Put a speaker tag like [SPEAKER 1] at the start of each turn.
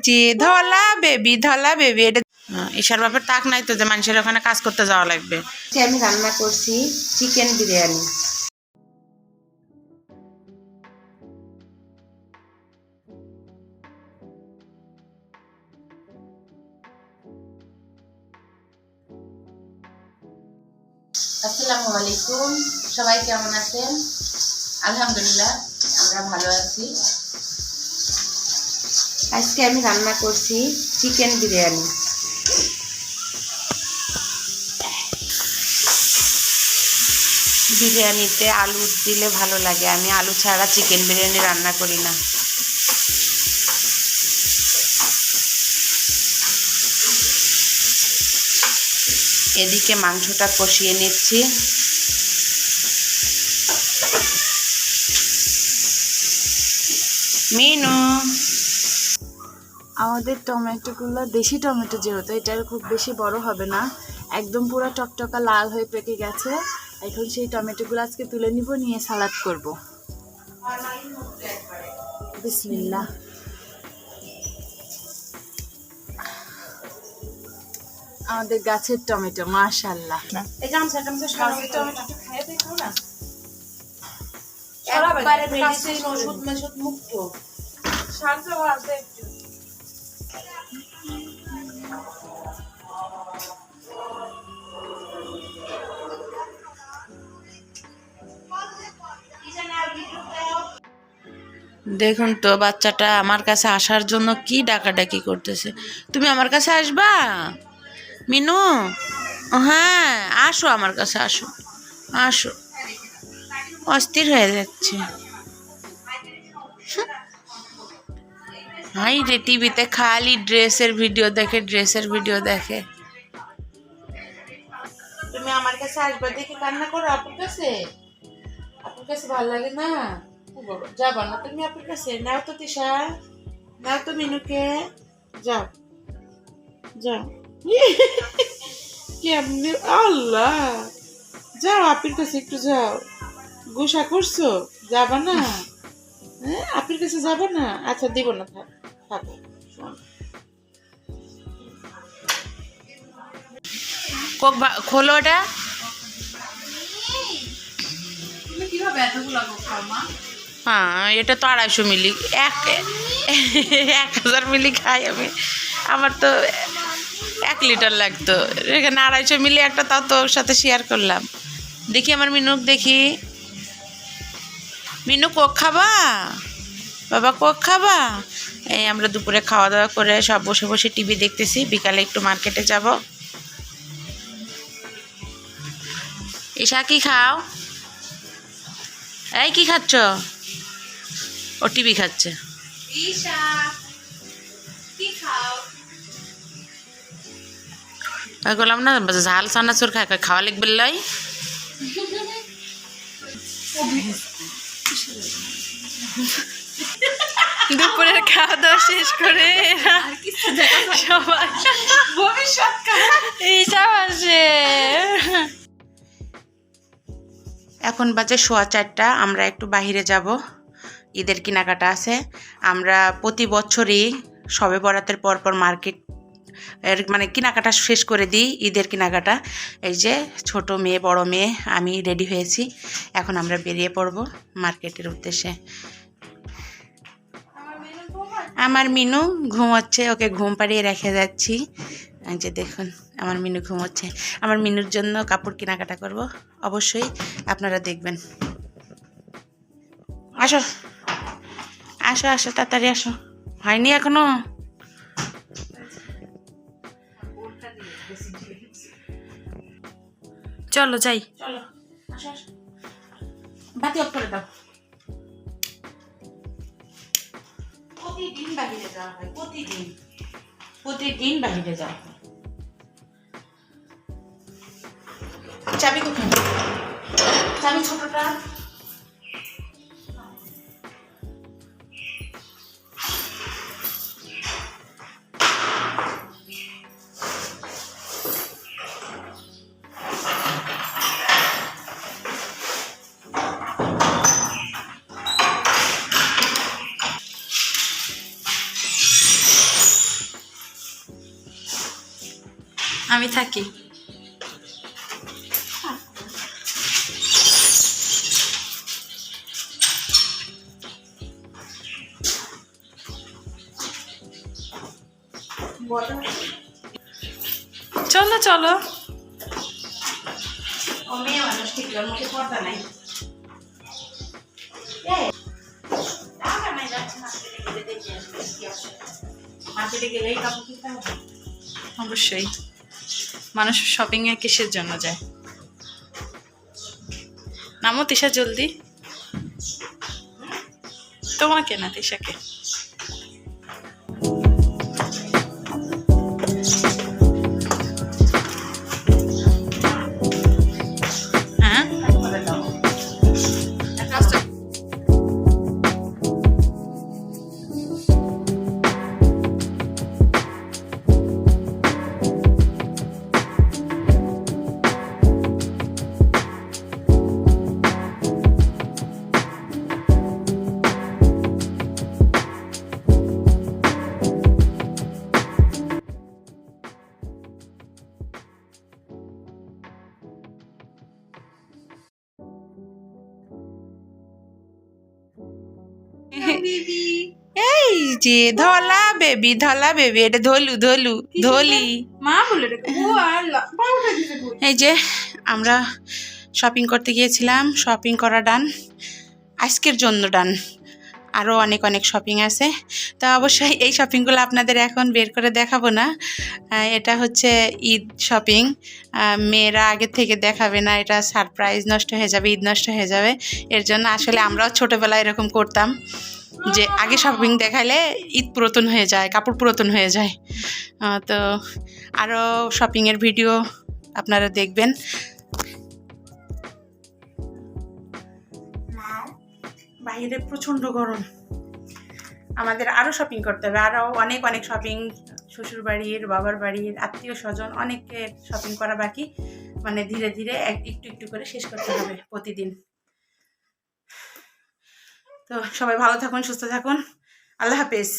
[SPEAKER 1] দিচ্ছি ধলা বেবি এটা ঈশার বাপের তাক নাই তো যে মানুষের ওখানে কাজ করতে যাওয়া লাগবে।
[SPEAKER 2] আমি রান্না করছি চিকেন বিরিয়ানি। আসসালামু আলাইকুম, সবাই কেমন আছেন? আলহামদুলিল্লাহ আমরা ভালো আছি। আজকে আমি রান্না করছি চিকেন বিরিয়ানি।
[SPEAKER 1] বিরিয়ানিতে আলু দিলে ভালো লাগে, আমি আলু ছাড়া চিকেন বিরিয়ানি রান্না করি না। এদিকে মাংসটা কষিয়ে নিচ্ছি। মিনু,
[SPEAKER 3] আমাদের টমেটোগুলো দেশি টমেটো যেহেতু এটার খুব বেশি বড় হবে না, একদম পুরো টকটকা লাল হয়ে পেকে গেছে। এখন সেই টমেটোগুলো আজকে তুলে নিব, নিয়ে সালাদ করব। বিসমিল্লাহ। আমাদের গাছের টমেটো, মাশাআল্লাহ।
[SPEAKER 2] একবারে মেডিসিন ওষুধ মেষুধ মুক্ত।
[SPEAKER 1] দেখুন তো বাচ্চাটা আমার কাছে আসার জন্য কি ডাকাডাকি করতেছে। তুমি আমার কাছে আসবা মিনু? হ্যাঁ আসো, আমার কাছে আসো, আসো। অস্থির হয়ে যাচ্ছে। হাই রে, টিভিতে খালি ড্রেসের ভিডিও দেখে। তুমি আমার কাছে আসবা দেখে কান্না করো আপুর কাছে ভালো লাগে না? যাবা না তুমি আপুর কাছে? নাও তো তিশা, নাও তো মিনুকে, যাও কেমনি আল্লাহ, যাও আপির কাছে একটু যাও। গোসা করছো, যাবা না? হ্যাঁ আপির কাছে যাবা না? আচ্ছা দিব না, থাকো। খোলো এটা। হ্যাঁ এটা তো 250 মিলি, 1000 মিলি খাই আমি। আমার তো 1 লিটার লাগতো, এখানে 250 মিলি একটা, তাও তো ওর সাথে শেয়ার করলাম। দেখি আমার মিনুক, দেখি মিনু কোক খাবা? বাবা কোক খাবা? এই আমরা দুপুরে খাওয়া দাওয়া করে সব বসে বসে টিভি দেখতেছি। বিকালে একটু মার্কেটে যাব। ঈশা কি খাও? এই কি খাচ্ছ? ও টিভি খাচ্ছে।
[SPEAKER 3] ঈশা কি খাও?
[SPEAKER 1] বললাম না ঝাল চানাচুর খাওয়া লিখবে লাই।
[SPEAKER 3] দুপুরের খাওয়া দাওয়া শেষ করে সবাই ভবিষ্যৎ ঈশা আসে।
[SPEAKER 1] এখন বাজে 4:15। আমরা একটু বাইরে যাব, ঈদের কেনাকাটা আছে। আমরা প্রতি বছরই সবে বরাতের পর মার্কেট মানে কেনাকাটা শেষ করে দিই, ঈদের কেনাকাটা। এই যে ছোট মেয়ে, বড় মেয়ে, আমি রেডি হয়েছি। এখন আমরা বেরিয়ে পড়ব মার্কেটের উদ্দেশ্যে। আমার মিনু ঘুমোচ্ছে, ওকে ঘুম পাড়িয়ে রেখে যাচ্ছি। এই যে দেখুন আমার মিনু ঘুমোচ্ছে। আমার মিনুর জন্য কাপড় কেনাকাটা করব, অবশ্যই আপনারা দেখবেন। আসো আসো আসো, তাড়াতাড়ি আসো, হয়নি এখনো। চলো যাই, চলো আসো আসো, বাতি অফ করে দাও। প্রতিদিন বাহিরে যাওয়া হয়, প্রতিদিন বাহিরে যাওয়া হয়। চাবি কোথায়? চাবি ছোটটা।
[SPEAKER 3] আমি থাকি। চলো চলো।
[SPEAKER 1] ও মেয়ে মানুষ ঠিক ওর মুখে পর্দা নাই। মার্কেটে গেলেই কাপড় কিনতে হবে।
[SPEAKER 3] অবশ্যই, মানুষ শপিং এ কিসের জন্য যায়? নামো তিশা, জলদি। তোমাকে না, তিশাকে। হ্যাঁ,
[SPEAKER 1] এই যে ধলা বেবি, ধলা বেবি, এটা ধলু ধলু ধলি।
[SPEAKER 3] মা বলে
[SPEAKER 1] এই যে আমরা শপিং করতে গিয়েছিলাম, শপিং করা ডান, আজকের জন্য ডান। আরও অনেক অনেক শপিং আছে, তো অবশ্যই এই শপিংগুলো আপনাদের এখন বের করে দেখাবো না। এটা হচ্ছে ঈদ শপিং, মেয়েরা আগে থেকে দেখাবে না, এটা সারপ্রাইজ নষ্ট হয়ে যাবে, ঈদ নষ্ট হয়ে যাবে। এর জন্য আসলে আমরাও ছোটোবেলায় এরকম করতাম যে আগে শপিং দেখাইলে ঈদ পুরাতন হয়ে যায়, কাপড় পুরাতন হয়ে যায়। তো আরও শপিংয়ের ভিডিও আপনারা দেখবেন। বাইরে প্রচণ্ড গরম, আমাদের আরও শপিং করতে হবে, আরও অনেক অনেক শপিং, শ্বশুর বাড়ির, বাবার বাড়ির, আত্মীয় স্বজন, অনেকের শপিং করা বাকি। মানে ধীরে ধীরে একটু একটু করে শেষ করতে হবে প্রতিদিন। তো সবাই ভালো থাকুন, সুস্থ থাকুন, আল্লাহ হাফেজ।